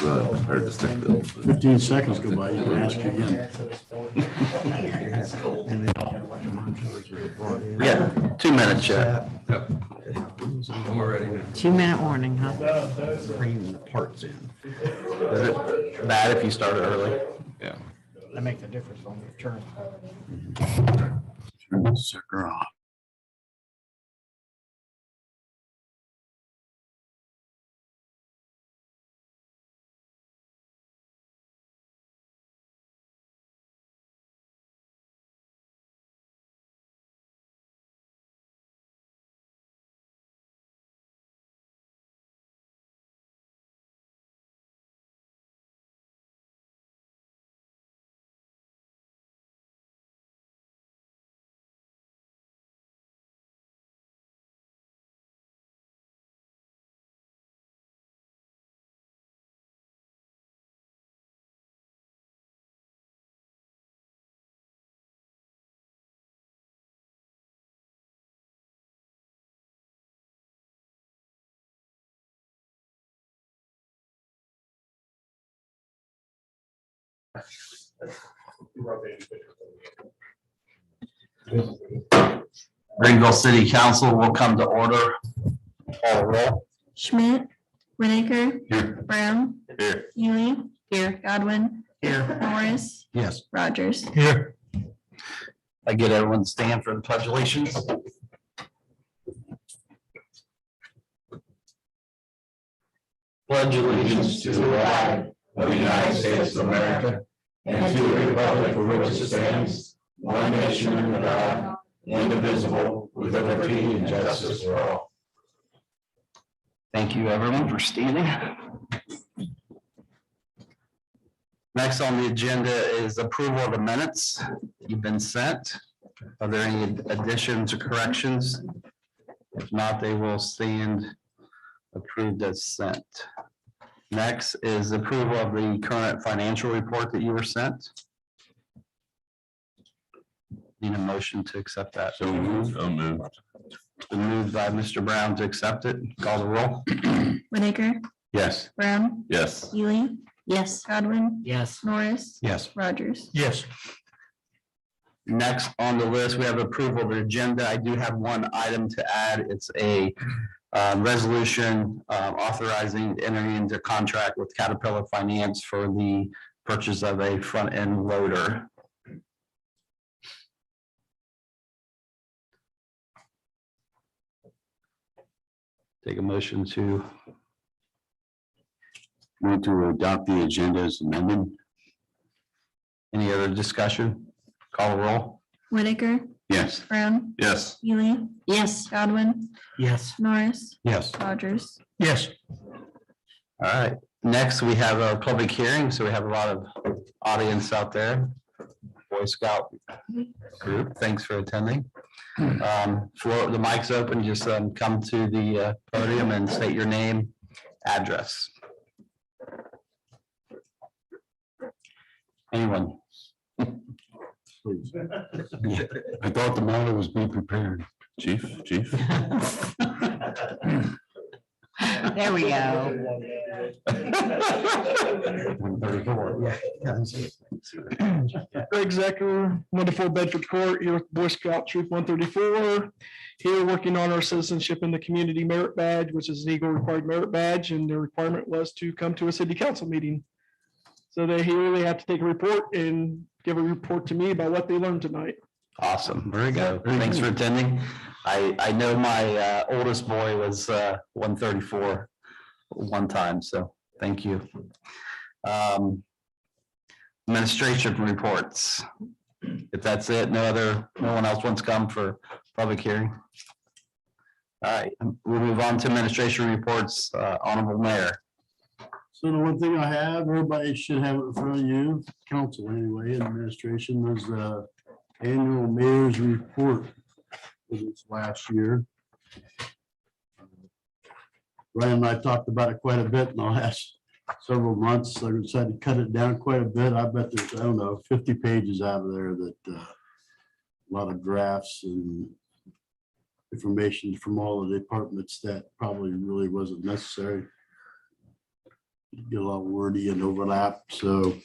Heard the stick bill. 15 seconds go by, you can ask again. Yeah, 2 minutes, yeah. Yep. We're ready. 2-minute warning, huh? Bringing the parts in. Is it bad if you start early? Yeah. That makes a difference on the turn. Turn the sucker off. Greenville City Council will come to order. Call the roll. Schmidt, Winokur, Here. Brown, Here. Ely, here, Godwin, Here. Norris, Yes. Rogers. Here. I get everyone to stand for the pledge of allegiance. Pledge allegiance to the flag of the United States of America and to the republic for which it stands, one nation under God, indivisible, with liberty and justice for all. Thank you, everyone, for standing. Next on the agenda is approval of the minutes. You've been sent. Are there any additions or corrections? If not, they will stand approved as sent. Next is approval of the current financial report that you were sent. Need a motion to accept that. So moved. So moved. Been moved by Mr. Brown to accept it. Call the roll. Winokur, Yes. Brown, Yes. Ely, Yes. Godwin, Yes. Norris, Yes. Rogers. Yes. Next on the list, we have approval of the agenda. I do have one item to add. It's a resolution authorizing entering into contract with Caterpillar Finance for the purchase of a front end loader. Take a motion to Move to adopt the agenda as amended. any other discussion? Call the roll. Winokur, Yes. Brown, Yes. Ely, Yes. Godwin, Yes. Norris, Yes. Rogers. Yes. All right, next we have a public hearing, so we have a lot of audience out there. Boy Scout group, thanks for attending. Floor, the mic's open, just come to the podium and state your name, address. Anyone? Please. I thought the motto was be prepared. Chief. There we go. 134. Greg Zecker, 104 Bedford Court, here with Boy Scout Troop 134. Here working on our citizenship in the community merit badge, which is an Eagle required merit badge, and the requirement was to come to a city council meeting. So they have to take a report and give a report to me about what they learned tonight. Awesome, very good. Thanks for attending. I know my oldest boy was 134 one time, so thank you. Administration reports. If that's it, no one else wants to come for public hearing. All right, we'll move on to administration reports. Honorable Mayor. So the one thing I have, everybody should have it in front of you, council anyway, administration, was annual mayor's report for this last year. Ryan and I talked about it quite a bit in the last several months. I decided to cut it down quite a bit. I bet there's, I don't know, 50 pages out of there that a lot of graphs and information from all the departments that probably really wasn't necessary. get a lot wordy and overlap, so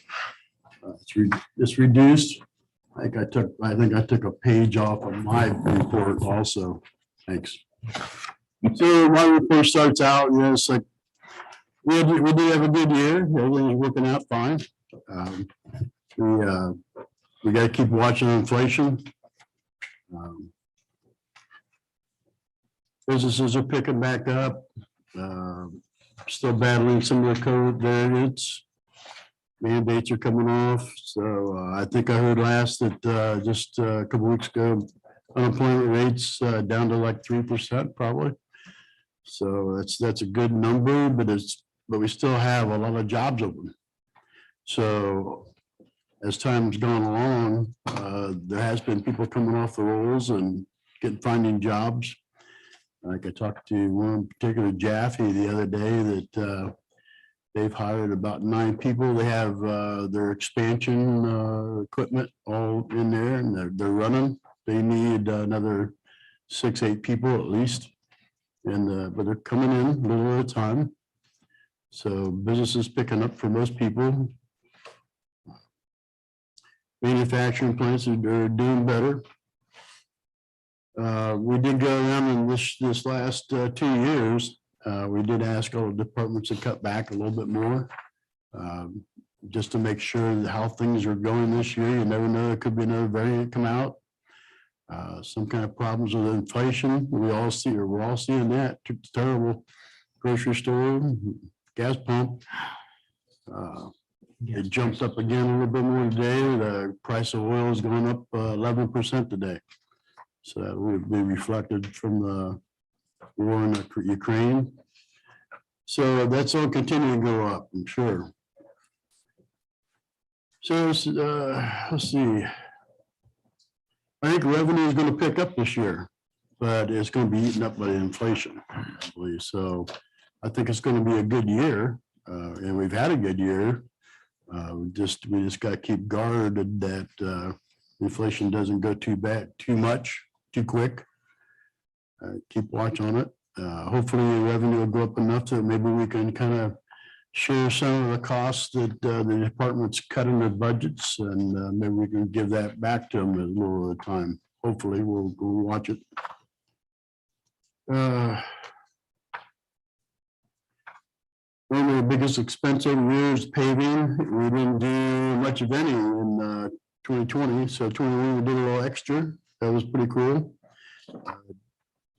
it's reduced. I think I took a page off of my report also. Thanks. So my report starts out, it's like, we did have a good year. Everything's working out fine. We got to keep watching inflation. Businesses are picking back up. Still battling some of the COVID variants. Mandates are coming off. So I think I heard last that just a couple weeks ago, unemployment rates down to like 3% probably. So that's a good number, but we still have a lot of jobs open. So as time's gone along, there has been people coming off the rolls and finding jobs. Like I talked to one particular Jaffe the other day that they've hired about 9 people. They have their expansion equipment all in there and they're running. They need another 6-8 people at least. And but they're coming in a little at a time. So business is picking up for most people. Manufacturing plants are doing better. We did go around in this last 2 years. We did ask all the departments to cut back a little bit more, just to make sure that how things are going this year. You never know, there could be another variant come out. Some kind of problems with inflation. We're all seeing that. It's terrible. Grocery store, gas pump. It jumped up again a little bit more today. The price of oil is going up 11% today. So that would be reflected from the war in Ukraine. So that's all continuing to go up, I'm sure. So let's see. I think revenue is going to pick up this year, but it's going to be eaten up by inflation, I believe. So I think it's going to be a good year, and we've had a good year. We just got to keep guarded that inflation doesn't go too much, too quick. Keep watch on it. Hopefully the revenue will go up enough that maybe we can kind of share some of the costs that the departments cut in their budgets, and maybe we can give that back to them a little at a time. Hopefully we'll watch it. One of the biggest expense over here is paving. We didn't do much of any in 2020, so 21 we did a little extra. That was pretty cool.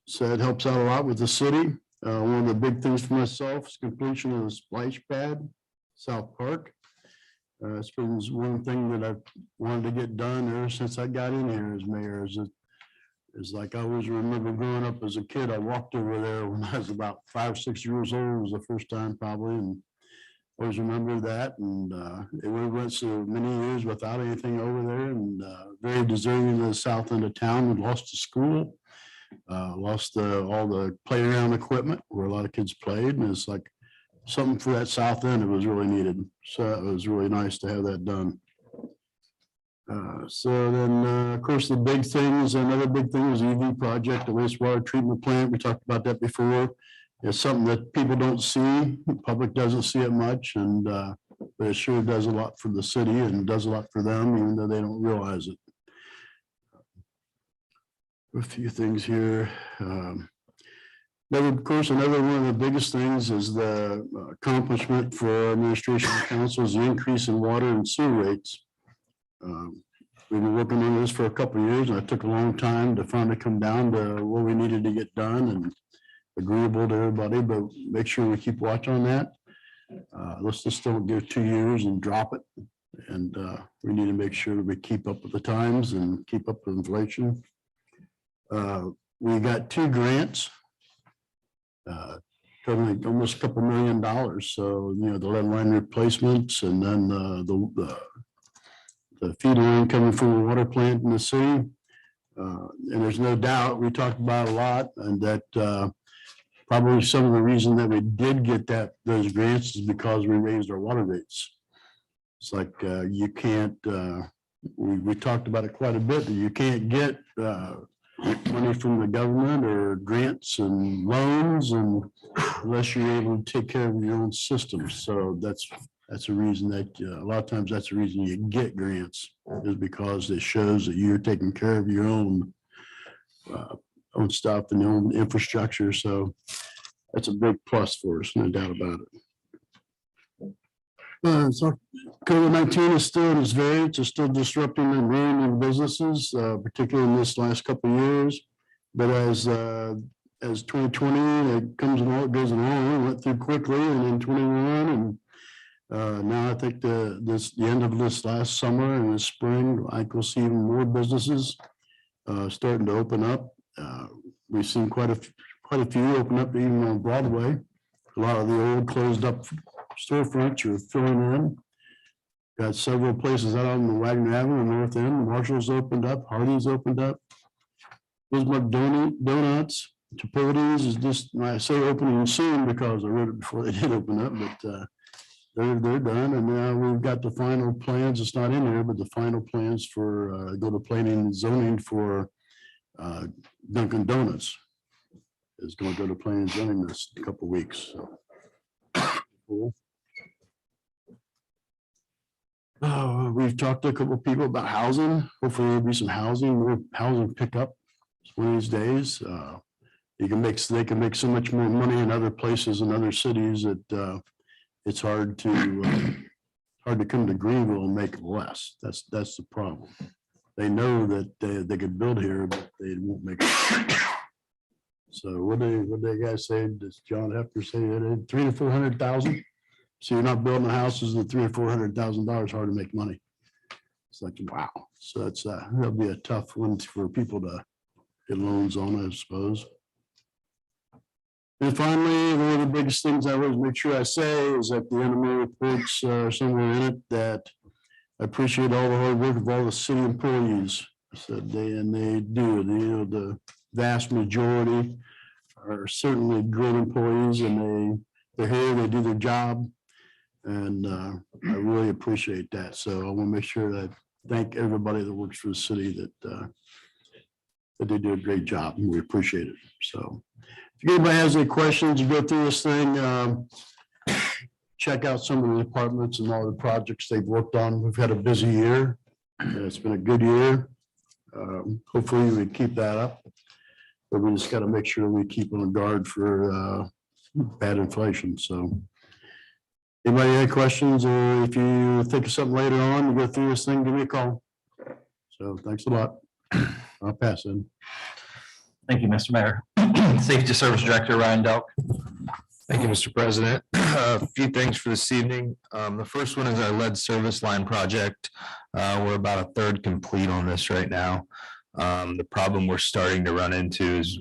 So it helps out a lot with the city. One of the big things for myself is completion of the splash pad, South Park. It's been one thing that I've wanted to get done ever since I got in here as mayor. Is like I always remember growing up as a kid. I walked over there when I was about 5 or 6 years old. It was the first time probably, and I always remember that. And it went so many years without anything over there, and very deserving of the south end of town. We lost the school. Lost all the playground equipment where a lot of kids played, and it's like something for that south end. It was really needed, so it was really nice to have that done. So then, of course, the big things. Another big thing was the EV project, the wastewater treatment plant. We talked about that before. It's something that people don't see. The public doesn't see it much, and but it sure does a lot for the city and does a lot for them, even though they don't realize it. A few things here. Of course, another one of the biggest things is the accomplishment for our administration and council is the increase in water and sewer rates. We've been working on this for a couple of years, and it took a long time to finally come down to what we needed to get done and agreeable to everybody, but make sure we keep watch on that. Let's just don't give 2 years and drop it. And we need to make sure that we keep up with the times and keep up with inflation. We got 2 grants, totaling almost a couple $1 million. So, you know, the lead line replacements, and then the feed line coming from the water plant in the city. And there's no doubt, we talked about a lot, and that probably some of the reason that we did get those grants is because we raised our water rates. It's like you can't, we talked about it quite a bit, that you can't get money from the government or grants and loans, and unless you're able to take care of your own systems. So that's a reason that a lot of times that's the reason you get grants, is because it shows that you're taking care of your own stuff and your own infrastructure. So that's a big plus for us, no doubt about it. So COVID-19 is still in its variants, is still disrupting and ruining businesses, particularly in this last couple of years. But as 2020 it comes along, it goes along, it went through quickly, and then 21, and now I think the end of this last summer and the spring, I will see even more businesses starting to open up. We've seen quite a few open up even on Broadway. A lot of the old closed up storefronts are filling in. Got several places out on the Wagner Avenue, North End. Marshall's opened up, Hardee's opened up. Bismarck Donuts, Chipotle's is just, I say opening soon because I wrote it before they did open up, but they're done. And now we've got the final plans. It's not in there, but the final plans for go to planning and zoning for Dunkin' Donuts is going to go to planning and zoning this couple of weeks. So. Cool. We've talked to a couple of people about housing. Hopefully there'll be some more housing pickup one of these days. They can make so much more money in other places and other cities that it's hard to come to Greenville and make less. That's the problem. They know that they could build here, but they won't make it. So what they guys say? Does John Hefner say that $300,000 to $400,000? So you're not building houses at $300,000 or $400,000 hard to make money. It's like, wow. So that's that'll be a tough one for people to get loans on, I suppose. And finally, one of the biggest things I always make sure I say is that the enemy reports somewhere in it that I appreciate all the hard work of all the city employees. So they do. The vast majority are certainly great employees, and they're here, they do their job. And I really appreciate that. So I want to make sure that thank everybody that works for the city that they do a great job, and we appreciate it. So if anybody has any questions, you go through this thing, check out some of the departments and all the projects they've worked on. We've had a busy year. It's been a good year. Hopefully we keep that up, but we just got to make sure we keep on guard for bad inflation. So anybody have any questions, or if you think of something later on, you go through this thing, give me a call. So thanks a lot. I'll pass in. Thank you, Mr. Mayor. Safety Service Director Ryan Delk. Thank you, Mr. President. A few things for this evening. The first one is our lead service line project. We're about a third complete on this right now. The problem we're starting to run into is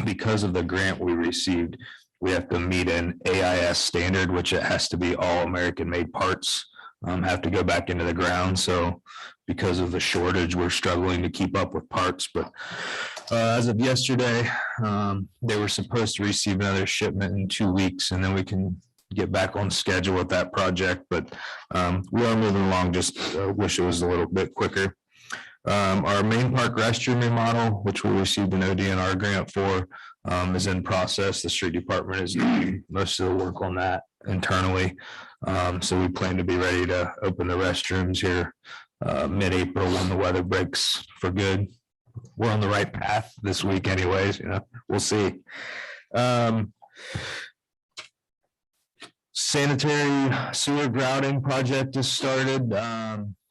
because of the grant we received, we have to meet an AIS standard, which it has to be all American made parts, have to go back into the ground. So because of the shortage, we're struggling to keep up with parts. But as of yesterday, they were supposed to receive another shipment in 2 weeks, and then we can get back on schedule with that project. But we are moving along, just wish it was a little bit quicker. Our main park restroom remodel, which we received an ODNR grant for, is in process. The street department is doing most of the work on that internally. So we plan to be ready to open the restrooms here mid-April when the weather breaks for good. We're on the right path this week anyways, we'll see. Sanitary sewer grouting project is started.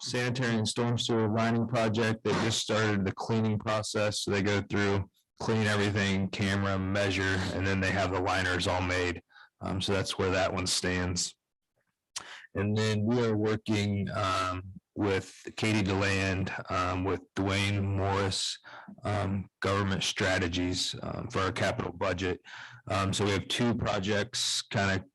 Sanitary and storm sewer lining project, they just started the cleaning process. So they go through, clean everything, camera, measure, and then they have the liners all made. So that's where that one stands. And then we are working with Katie DeLand, with Dwayne Morris, government strategies for our capital budget. So we have two projects kind of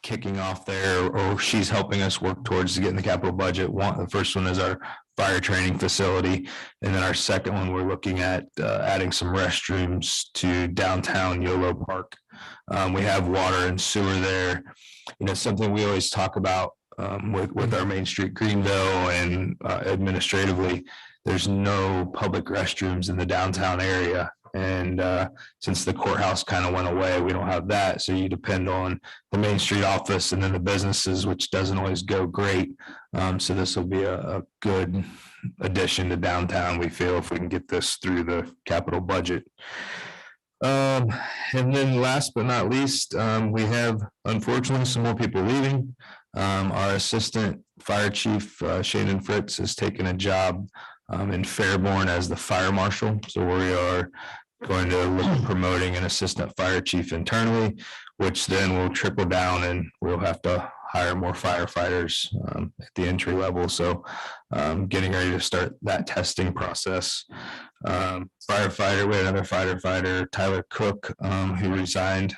kicking off there, or she's helping us work towards getting the capital budget. The first one is our fire training facility, and then our second one, we're looking at adding some restrooms to downtown Yolo Park. We have water and sewer there. Something we always talk about with our Main Street Greenville and administratively, there's no public restrooms in the downtown area. And since the courthouse kind of went away, we don't have that. So you depend on the Main Street office and then the businesses, which doesn't always go great. So this will be a good addition to downtown, we feel, if we can get this through the capital budget. And then last but not least, we have unfortunately some more people leaving. Our assistant fire chief, Shannon Fritz, has taken a job in Fairborn as the fire marshal. So we are going to look at promoting an assistant fire chief internally, which then will trickle down and we'll have to hire more firefighters at the entry level. So getting ready to start that testing process. Firefighter, we had another firefighter, Tyler Cook, who resigned.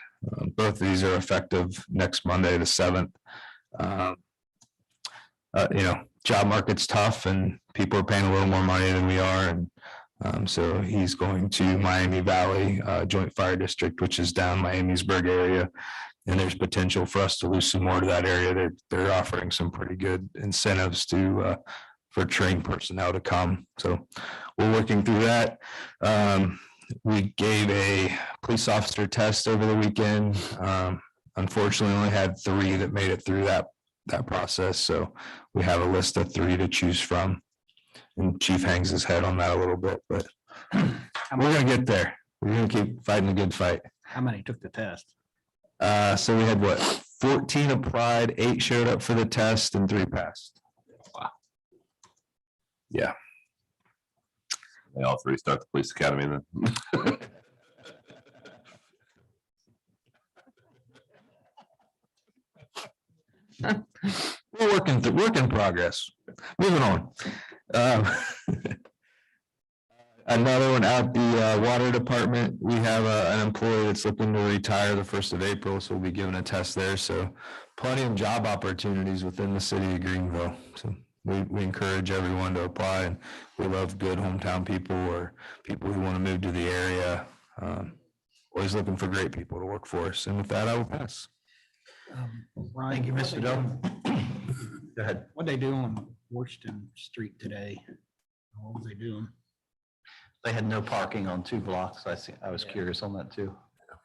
Both of these are effective next Monday, the 7th. Job market's tough and people are paying a little more money than we are. And so he's going to Miami Valley Joint Fire District, which is down Miamisburg area. And there's potential for us to lose some more to that area. They're offering some pretty good incentives for trained personnel to come. So we're working through that. We gave a police officer test over the weekend. Unfortunately, only had 3 that made it through that process. So we have a list of 3 to choose from. And Chief hangs his head on that a little bit, but we're gonna get there. We're gonna keep fighting a good fight. How many took the test? So we had 14 applied, 8 showed up for the test and 3 passed. Wow. Yeah. They all 3 start the police academy then. We're work in progress. Moving on. Another one out the water department. We have an employee that's looking to retire the 1st of April, so we'll be giving a test there. So plenty of job opportunities within the city of Greenville. So we encourage everyone to apply, and we love good hometown people or people who want to move to the area. Always looking for great people to work for us. And with that, I will pass. Thank you, Mr. Dillon. Go ahead. What'd they do on Washington Street today? What was they doing? They had no parking on 2 blocks. I was curious on that too.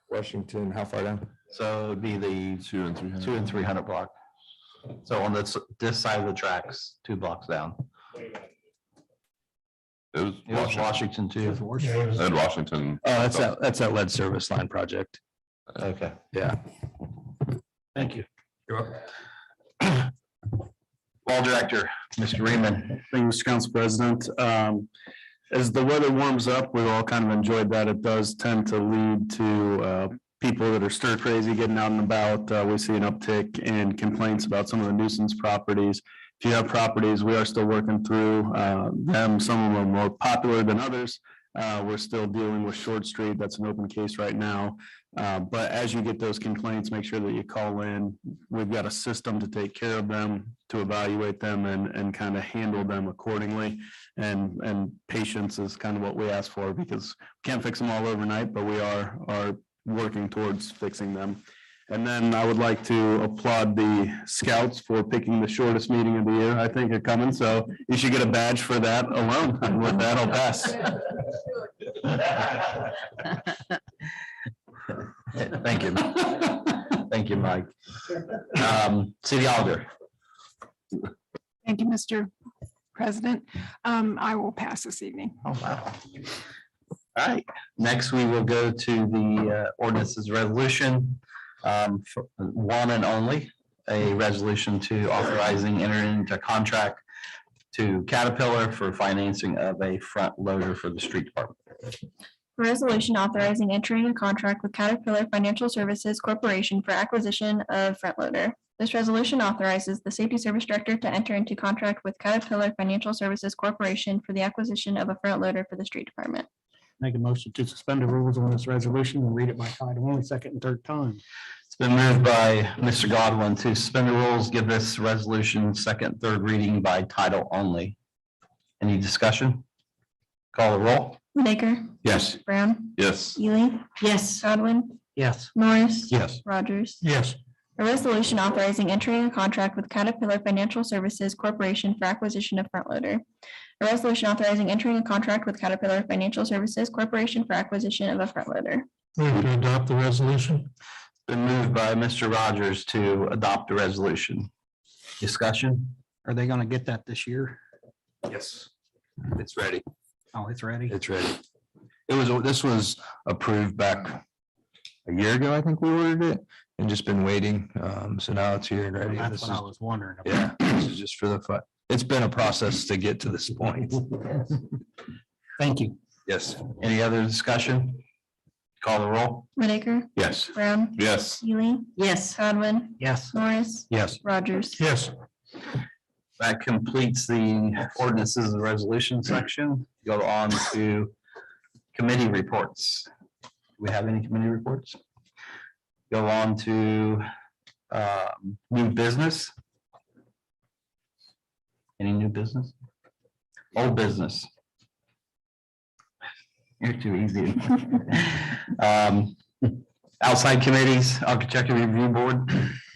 Washington, how far down? So it'd be the 2 and 300. 2 and 300 block. So on this side of the tracks, 2 blocks down. It was It was Washington too. Ed Washington. Oh, that's that lead service line project. Okay. Yeah. Thank you. Wall director, Mr. Reedman. Thank you, Mr. Council President. As the weather warms up, we've all kind of enjoyed that. It does tend to lead to people that are stir crazy getting out and about. We see an uptick in complaints about some of the nuisance properties. If you have properties, we are still working through them. Some of them are more popular than others. We're still dealing with Short Street. That's an open case right now. But as you get those complaints, make sure that you call in. We've got a system to take care of them, to evaluate them and kind of handle them accordingly. And patience is kind of what we ask for, because we can't fix them all overnight, but we are working towards fixing them. And then I would like to applaud the scouts for picking the shortest meeting of the year, I think, are coming. So you should get a badge for that alone. And with that, I'll pass. Thank you. Thank you, Mike. City Auditor. Thank you, Mr. President. I will pass this evening. Oh, wow. All right, next we will go to the ordinances resolution. One and only, a resolution to authorizing entering into contract to Caterpillar for financing of a front loader for the street department. Resolution authorizing entering a contract with Caterpillar Financial Services Corporation for acquisition of front loader. This resolution authorizes the Safety Service Director to enter into contract with Caterpillar Financial Services Corporation for the acquisition of a front loader for the street department. Make a motion to suspend the rules on this resolution and read it by title only, second and third time. It's been moved by Mr. Godwin to suspend the rules, give this resolution second, third reading by title only. Any discussion? Call the roll. Whitaker, Yes. Brown, Yes. Ely, Yes. Godwin, Yes. Morris. Yes. Rogers. Yes. A resolution authorizing entering a contract with Caterpillar Financial Services Corporation for acquisition of front loader. A resolution authorizing entering a contract with Caterpillar Financial Services Corporation for acquisition of a front loader. Move to adopt the resolution. Been moved by Mr. Rogers to adopt the resolution. Discussion? Are they gonna get that this year? Yes. It's ready. Oh, it's ready. It's ready. This was approved back a year ago, I think we ordered it, and just been waiting. So now it's here and ready. That's This what I is- was wondering. about. Yeah, this is just for the fun. It's been a process to get to this point. Thank you. Yes. Any other discussion? Call the roll. Whitaker, Yes. Brown, Yes. Healy, Yes. Godwin, Yes. Morris, Yes. Rogers. Yes. That completes the ordinances and resolution section. Go on to committee reports. Do we have any committee reports? Go on to new business. Any new business? Old business. You're too easy. Outside committees, architecture review board.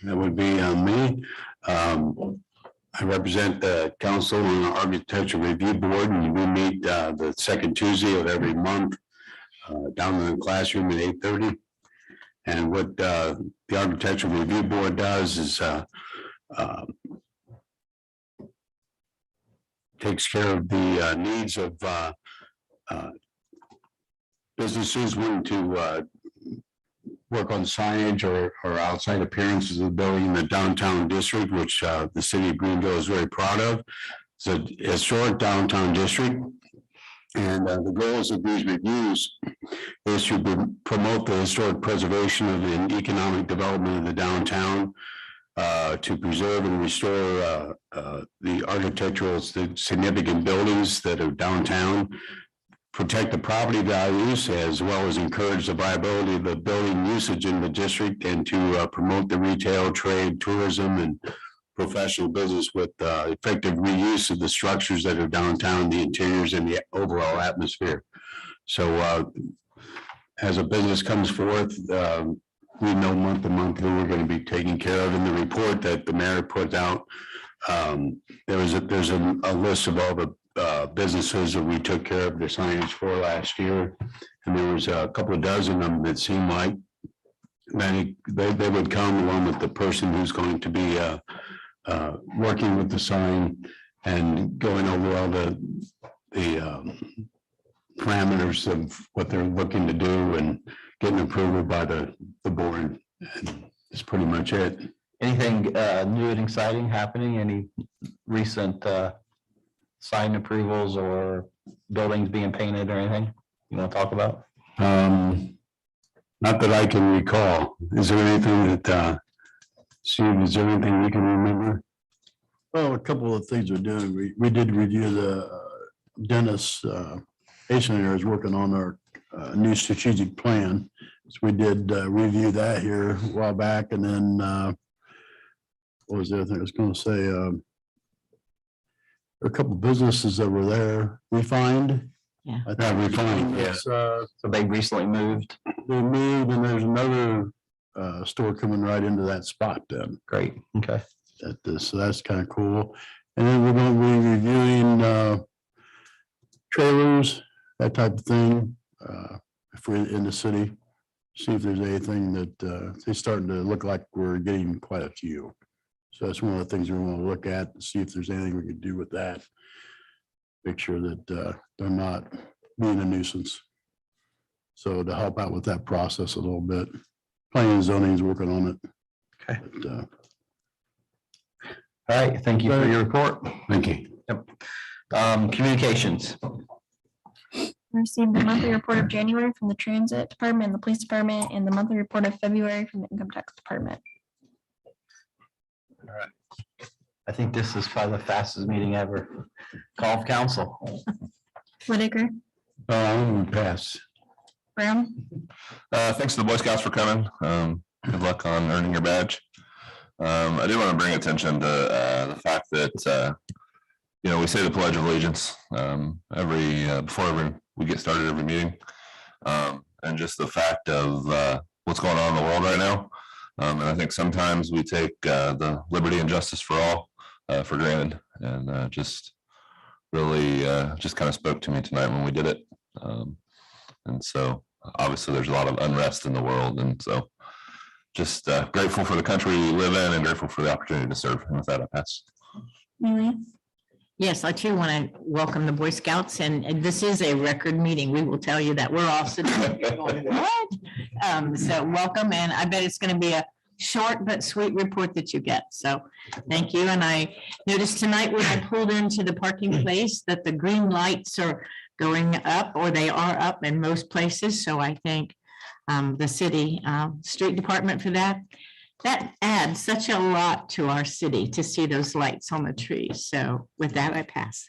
That would be me. I represent the council on the architecture review board, and we meet the second Tuesday of every month down in the classroom at 8:30. And what the architectural review board does is takes care of the needs of businesses wanting to work on signage or outside appearances of the building in the downtown district, which the city of Greenville is very proud of. It's a historic downtown district. And the goals of these reviews is to promote the historic preservation of the economic development of the downtown, to preserve and restore the architectural significant buildings that are downtown, protect the property values, as well as encourage the viability of the building usage in the district, and to promote the retail, trade, tourism, and professional business with effective reuse of the structures that are downtown, the interiors, and the overall atmosphere. So as a business comes forth, we know month to month who we're going to be taking care of. In the report that the mayor put out, there's a list of all the businesses that we took care of the signage for last year, and there was a couple of dozen of them that seemed like they would come along with the person who's going to be working with the sign and going over all the parameters of what they're looking to do and getting approval by the board. And that's pretty much it. Anything new and exciting happening? Any recent sign approvals or buildings being painted or anything you want to talk about? Not that I can recall. Is there anything that, Steve, is there anything you can remember? Well, a couple of things we're doing. We did review the Dennis Asian is working on our new strategic plan. So we did review that here a while back, and then what was the other thing I was going to say? A couple of businesses that were there, refined. Yeah. I thought refined. Yes. So they recently moved. They moved, and there's another store coming right into that spot then. Great. Okay. So that's kind of cool. And then we're going to be reviewing trailers, that type of thing, if we're in the city. See if there's anything that they're starting to look like we're getting quite a few. So that's one of the things we want to look at, and see if there's anything we could do with that. Make sure that they're not being a nuisance. So to help out with that process a little bit, planning and zoning is working on it. Okay. But, All right. Thank you for your report. thank you. Communications. Received the monthly report of January from the Transit Department and the Police Department, and the monthly report of February from the Income Tax Department. All right. I think this is probably the fastest meeting ever. Call of council. Whitaker, I'm gonna pass. Brown, Thanks to the Boy Scouts for coming. Good luck on earning your badge. I do want to bring attention to the fact that we say the Pledge of Allegiance before we get started every meeting, and just the fact of what's going on in the world right now. And I think sometimes we take the liberty and justice for all for granted, and just really just kind of spoke to me tonight when we did it. And so obviously there's a lot of unrest in the world, and so just grateful for the country we live in and grateful for the opportunity to serve. And with that, I pass. Amelia? Yes, I too want to welcome the Boy Scouts, and this is a record meeting. We will tell you that we're all sitting here going, what? So welcome, and I bet it's going to be a short but sweet report that you get. So thank you. And I noticed tonight when I pulled into the parking place that the green lights are going up, or they are up in most places. So I thank the city street department for that. That adds such a lot to our city to see those lights on the trees. So with that, I pass.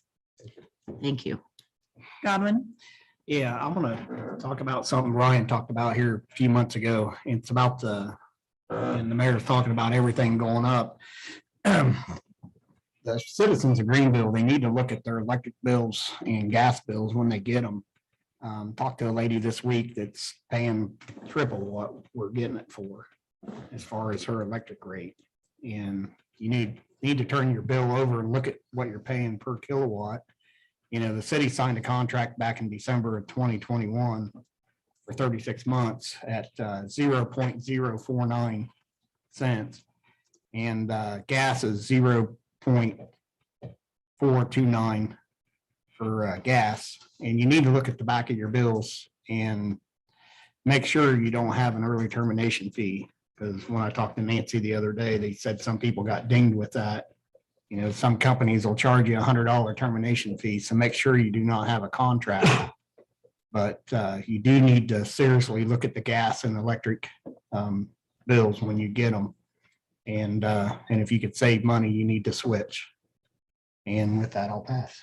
Thank you. Godwin? Yeah, I'm gonna talk about something Ryan talked about here a few months ago. It's about and the mayor's talking about everything going up. The citizens of Greenville, they need to look at their electric bills and gas bills when they get them. Talked to a lady this week that's paying triple what we're getting it for as far as her electric rate. And you need to turn your bill over and look at what you're paying per kilowatt. You know, the city signed a contract back in December of 2021 for 36 months at 0.049 cents. And gas is 0.429 for gas. And you need to look at the back of your bills and make sure you don't have an early termination fee. Because when I talked to Nancy the other day, they said some people got dinged with that. You know, some companies will charge you $100 termination fee. So make sure you do not have a contract. But you do need to seriously look at the gas and electric bills when you get them. And if you could save money, you need to switch. And with that, I'll pass.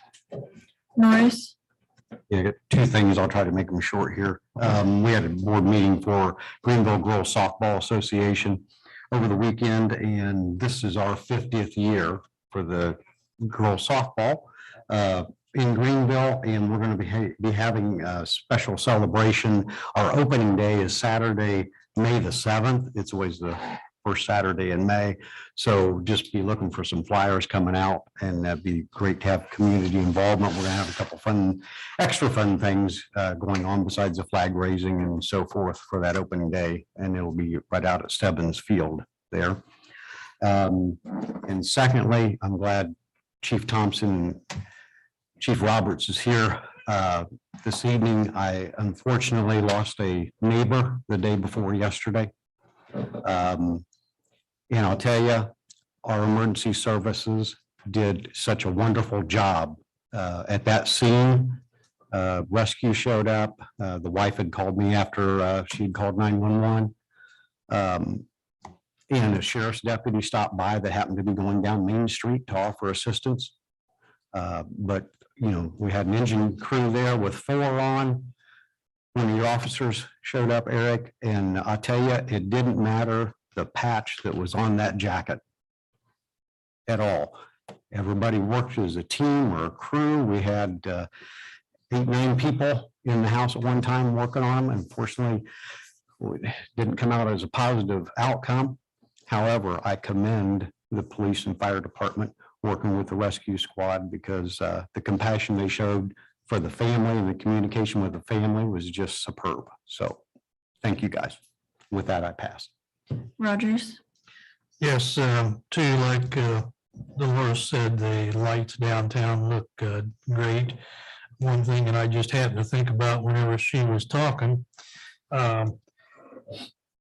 Norris? Yeah, I got two things. I'll try to make them short here. We had a board meeting for Greenville Girls Softball Association over the weekend, and this is our 50th year for the girls softball in Greenville, and we're going to be having a special celebration. Our opening day is Saturday, May the 7th. It's always the first Saturday in May. So just be looking for some flyers coming out, and that'd be great to have community involvement. We're gonna have a couple extra fun things going on besides the flag raising and so forth for that opening day. And it'll be right out at Stebbins Field there. And secondly, I'm glad Chief Thompson and Chief Roberts is here this evening. I unfortunately lost a neighbor the day before yesterday. And I'll tell you, our emergency services did such a wonderful job at that scene. Rescue showed up. The wife had called me after she'd called 911. And a sheriff's deputy stopped by that happened to be going down Main Street to offer assistance. But, you know, we had an engine crew there with 4 on. One of your officers showed up, Eric, and I tell you, it didn't matter the patch that was on that jacket at all. Everybody worked as a team or a crew. We had 8, 9 people in the house at one time working on them. Unfortunately, it didn't come out as a positive outcome. However, I commend the police and fire department working with the rescue squad, because the compassion they showed for the family and the communication with the family was just superb. So thank you guys. With that, I pass. Rogers? Yes, too, like Dolores said, the lights downtown look great. One thing that I just happened to think about whenever she was talking,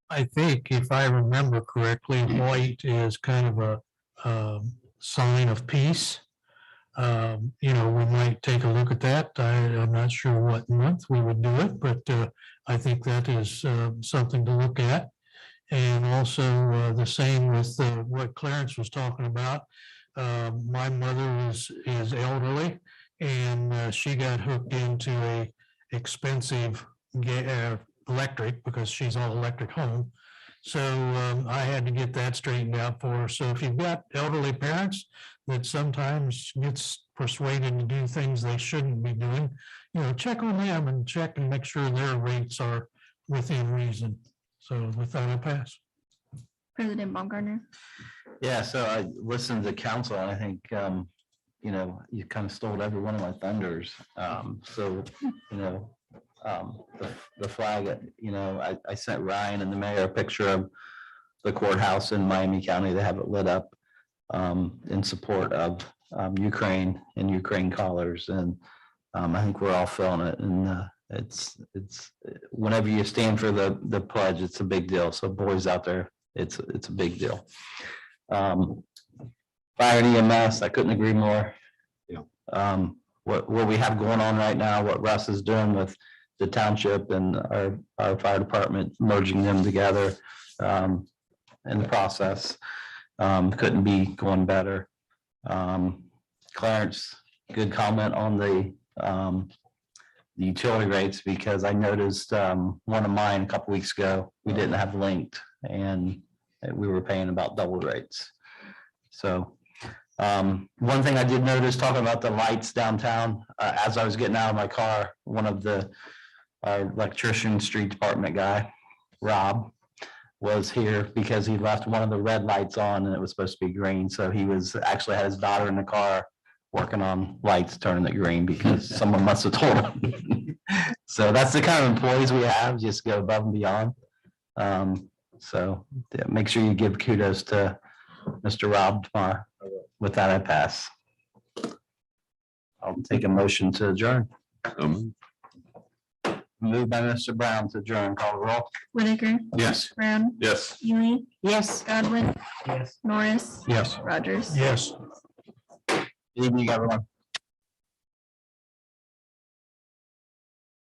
I think if I remember correctly, white is kind of a sign of peace. You know, we might take a look at that. I'm not sure what month we would do it, but I think that is something to look at. And also the same with what Clarence was talking about. My mother is elderly, and she got hooked into a expensive electric, because she's all electric home. So I had to get that straightened out for her. So if you've got elderly parents that sometimes gets persuaded to do things they shouldn't be doing, you know, check on them and check and make sure their rates are within reason. So with that, I pass. President Baumgartner. Yeah, so I listened to council and I think, you kind of stole every one of my thunders. The flag, I sent Ryan and the mayor a picture of the courthouse in Miami County. They have it lit up in support of Ukraine and Ukraine colors. And I think we're all feeling it. And it's whenever you stand for the pledge, it's a big deal. So boys out there, it's a big deal. Fire and EMS, I couldn't agree more. Yeah. What we have going on right now, what Russ is doing with the township and our fire department, merging them together in the process. Couldn't be going better. Clarence, good comment on the utility rates, because I noticed one of mine a couple weeks ago, we didn't have linked and we were paying about double rates. So one thing I did notice, talking about the lights downtown, as I was getting out of my car, one of our electrician street department guy, Rob, was here because he left one of the red lights on and it was supposed to be green. So he was actually had his daughter in the car working on lights turning it green because someone must have told him. So that's the kind of employees we have, just go above and beyond. So yeah, make sure you give kudos to Mr. Rob tomorrow. With that, I pass. I'll take a motion to adjourn. Moved by Mr. Brown to adjourn. Call the roll. Whitaker, Yes. Brown, Yes. Ely, Yes. Godwin, Yes. Norris, Yes. Rogers. Yes. Good evening, everyone.